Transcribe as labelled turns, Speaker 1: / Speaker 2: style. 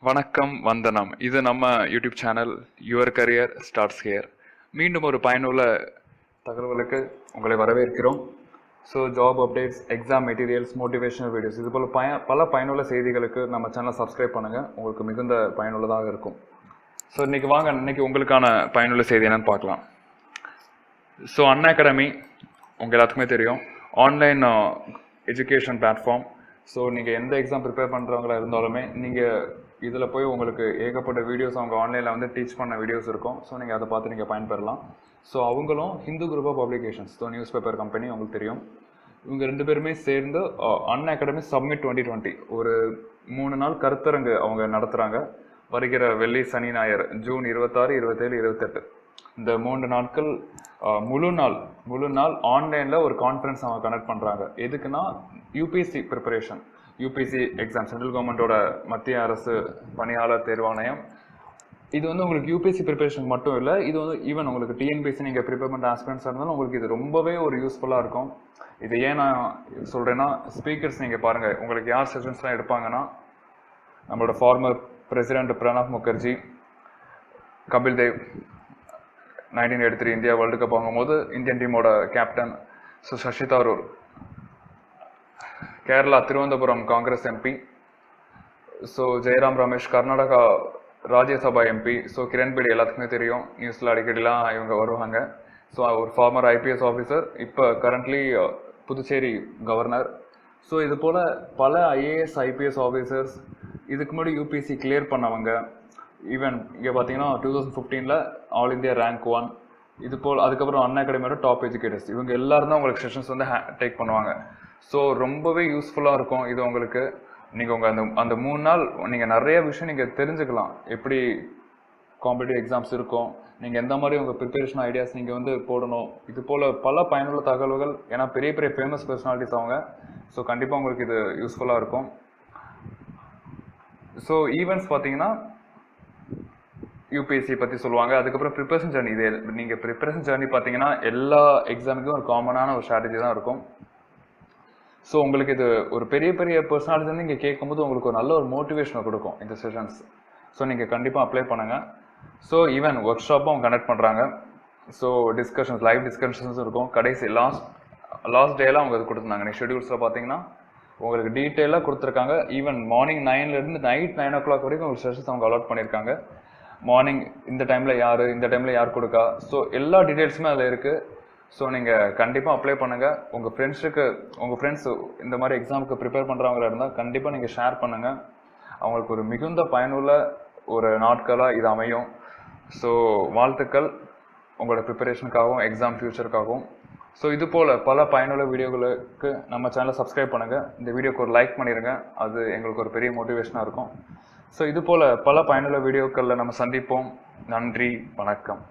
Speaker 1: வணக்கம் வந்தனம். இது நம்ம YouTube channel your career starts here. மீண்டும் ஒரு பயனுள்ள தகவலுக்கு உங்களை வரவேற்கிறோம். So job updates, exam materials, motivational videos இது போல் பல பயனுள்ள செய்திகளுக்கு நம்ம சேனலை சப்ஸ்கிரைப் பண்ணுங்கள். உங்களுக்கு மிகுந்த பயனுள்ளதாக இருக்கும். ஸோ இன்னைக்கு உங்களுக்கான பயனுள்ள செய்தி என்னன்னு பார்க்கலாம். ஸோ அன்அகாடமி உங்கள் எல்லாத்துக்குமே தெரியும், ஆன்லைன் எஜுகேஷன் பிளாட்ஃபார்ம். ஸோ நீங்கள் எந்த எக்ஸாம் ப்ரிப்பேர் பண்ணுறவங்களா இருந்தாலுமே நீங்கள் இதில் போய் உங்களுக்கு ஏகப்பட்ட வீடியோஸ் அவங்க ஆன்லைனில் வந்து டீச் பண்ண வீடியோஸ் இருக்கும். ஸோ நீங்கள் அதை பார்த்து நீங்கள் பயன்பெறலாம். ஸோ அவங்களும் Hindu group of publications, so news paper company உங்களுக்கு தெரியும். இவங்க ரெண்டு பேருமே சேர்ந்து அன்அகாடமி சம்மிட் 2020 ஒரு 3 நாள் கருத்தரங்கு அவங்க நடத்துகிறாங்க. வருகிற வெள்ளி, சனி, ஞாயிறு, ஜூன் 26, 27, 28 இந்த 3 நாட்கள் முழு நாள் ஆன்லைனில் ஒரு கான்ஃபரன்ஸ் அவங்க கனெக்ட் பண்ணுறாங்க. எதுக்குன்னா UPSC preparation, UPSC exam, central கவர்மெண்ட்டோட மத்திய அரசு பணியாளர் தேர்வாணையம். இது வந்து உங்களுக்கு யூபிஎஸ்சி ப்ரிப்பரேஷன் மட்டும் இல்லை, இது வந்து ஈவன் உங்களுக்கு டிஎன்பிஎஸ்சி நீங்கள் ப்ரிப்பேர் பண்ணுற ஆஸ்பிரண்ட்ஸாக இருந்தாலும் உங்களுக்கு இது ரொம்பவே ஒரு யூஸ்ஃபுல்லாக இருக்கும். இது ஏன் நான் சொல்கிறேன்னா, ஸ்பீக்கர்ஸ் நீங்கள் பாருங்கள், உங்களுக்கு யார் செஷன்ஸ்லாம் எடுப்பாங்கன்னா நம்மளோட former president Pranab Mukherjee, Kapil Dev 1983 India world cup வாங்கும்போது இந்தியன் டீமோட captain. So Shashi Tharoor, Kerala Thiruvananthapuram Congress MP. So Jairam Ramesh, Karnataka Rajya Sabha MP. So Kiran Bedi எல்லாத்துக்குமே தெரியும், நியூஸில் அடிக்கடிலாம் இவங்க வருவாங்க. ஸோ ஒரு ஃபார்மர் ஐபிஎஸ் ஆஃபீஸர், இப்போ கரண்ட்லி புதுச்சேரி கவர்னர். ஸோ இது போல் பல ஐஏஎஸ் ஐபிஎஸ் ஆஃபீஸர்ஸ், இதுக்கு முன்னாடி யூபிஎஸ்சி கிளியர் பண்ணவங்க. ஈவன் இங்கே பார்த்தீங்கன்னா 2015 ஆல் இந்தியா ரேங்க் 1. இது போல் அதுக்கப்புறம் அன்அகாடமியோட டாப் எஜுகேட்டர்ஸ், இவங்க எல்லாரும் தான் உங்களுக்கு செஷன்ஸ் வந்து டேக் பண்ணுவாங்க. ஸோ ரொம்பவே யூஸ்ஃபுல்லாக இருக்கும் இது உங்களுக்கு. நீங்கள் உங்கள் அந்த 3 நாள் நீங்கள் நிறைய விஷயம் நீங்கள் தெரிஞ்சுக்கலாம். எப்படி காம்படிட்டிவ் எக்ஸாம்ஸ் இருக்கும், நீங்கள் எந்த மாதிரி உங்கள் ப்ரிப்பரேஷன் ஐடியாஸ் நீங்கள் வந்து போடணும், இது போல் பல பயனுள்ள தகவல்கள். ஏன்னா பெரிய பெரிய ஃபேமஸ் பர்சனாலிட்டிஸ் அவங்க. ஸோ கண்டிப்பாக உங்களுக்கு இது யூஸ்ஃபுல்லாக இருக்கும். ஸோ ஈவெண்ட்ஸ் பார்த்தீங்கன்னா யூபிஎஸ்சி பற்றி சொல்லுவாங்க. அதுக்கப்புறம் ப்ரிப்பரேஷன் ஜர்னி, இது நீங்கள் ப்ரிப்பரேஷன் ஜர்னி பார்த்தீங்கன்னா எல்லா எக்ஸாமுக்கும் ஒரு காமனான ஒரு ஸ்ட்ராட்டஜி தான் இருக்கும். ஸோ உங்களுக்கு இது ஒரு பெரிய பெரிய பர்சனாலிட்டி வந்து இங்கே கேட்கும்போது உங்களுக்கு ஒரு நல்ல ஒரு மோட்டிவேஷனை கொடுக்கும் இந்த செஷன்ஸ். ஸோ நீங்கள் கண்டிப்பாக அப்ளை பண்ணுங்கள். ஸோ ஈவன் ஒர்க் ஷாப்பும் அவங்க கனெக்ட் பண்ணுறாங்க. ஸோ டிஸ்கஷன்ஸ், லைவ் டிஸ்கஷன்ஸும் இருக்கும். கடைசி லாஸ்ட் டேலாம் அவங்க இது கொடுத்துருந்தாங்க. நீங்கள் ஷெடியூல்ஸில் பார்த்தீங்கன்னா உங்களுக்கு டீட்டெயிலாக கொடுத்துருக்காங்க. ஈவன் மார்னிங் 9லேருந்து நைட் 9 o'clock வரைக்கும் உங்களுக்கு செஷன்ஸ் அவங்க அலாட் பண்ணியிருக்காங்க. மார்னிங் இந்த டைமில் இந்த டைமில் யார் கொடுக்கா, ஸோ எல்லா டீட்டெயில்ஸுமே அதில் இருக்குது. ஸோ நீங்கள் கண்டிப்பாக அப்ளை பண்ணுங்கள். உங்கள் ஃப்ரெண்ட்ஸ் இந்த மாதிரி எக்ஸாமுக்கு ப்ரிப்பேர் பண்ணுறவங்களா இருந்தால் கண்டிப்பாக நீங்கள் ஷேர் பண்ணுங்கள். அவங்களுக்கு ஒரு மிகுந்த பயனுள்ள ஒரு நாட்களாக இது அமையும். ஸோ வாழ்த்துக்கள் உங்களோட ப்ரிப்பரேஷனுக்காகவும் எக்ஸாம் ஃபியூச்சருக்காகவும். ஸோ இது போல் பல பயனுள்ள வீடியோகளுக்கு நம்ம சேனலை சப்ஸ்கிரைப் பண்ணுங்கள். இந்த வீடியோக்கு ஒரு லைக் பண்ணிடுங்க, அது எங்களுக்கு ஒரு பெரிய மோட்டிவேஷனாக இருக்கும். ஸோ இது போல் பல பயனுள்ள வீடியோக்களில் நம்ம சந்திப்போம். நன்றி, வணக்கம்.